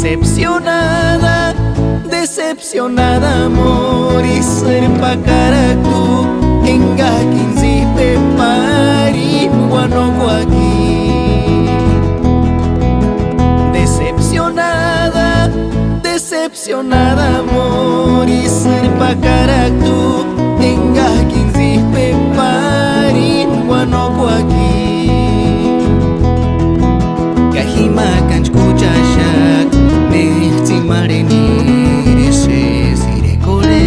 Decepcionada, decepcionada amor y ser pa cara tu enga 15 pepari guanoco aquí. Decepcionada, decepcionada amor y ser pa cara tu enga 15 pepari guanoco aquí. Kahima kanchkucha shak nehti marenir ses irekoles.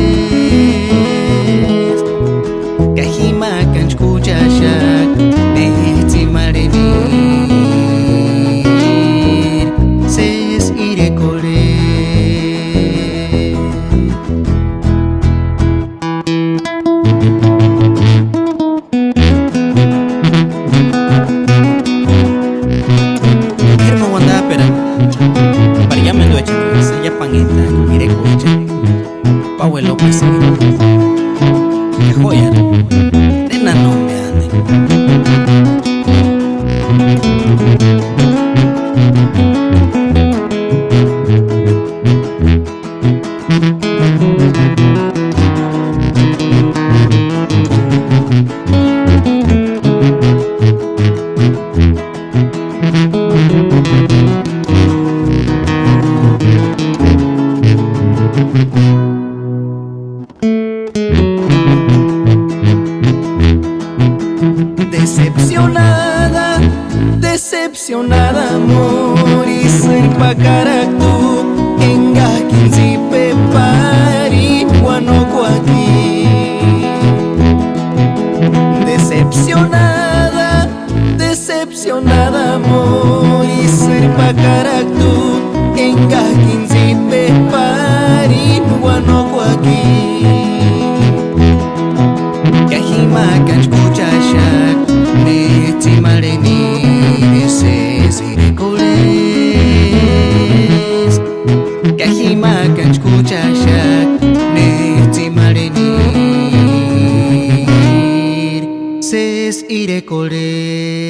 Kahima kanchkucha shak nehti marenir ses irekoles. Saya pangita, mire cocha, Pau López, que joya, nena no me ande. Decepcionada, decepcionada amor y ser pa cara tu enga 15 pepari guanoco aquí. Decepcionada, decepcionada amor y ser pa cara tu enga 15 pepari guanoco aquí. Kahima kanchkucha shak nehti marenir ses irekoles. Kahima kanchkucha shak nehti marenir ses irekoles.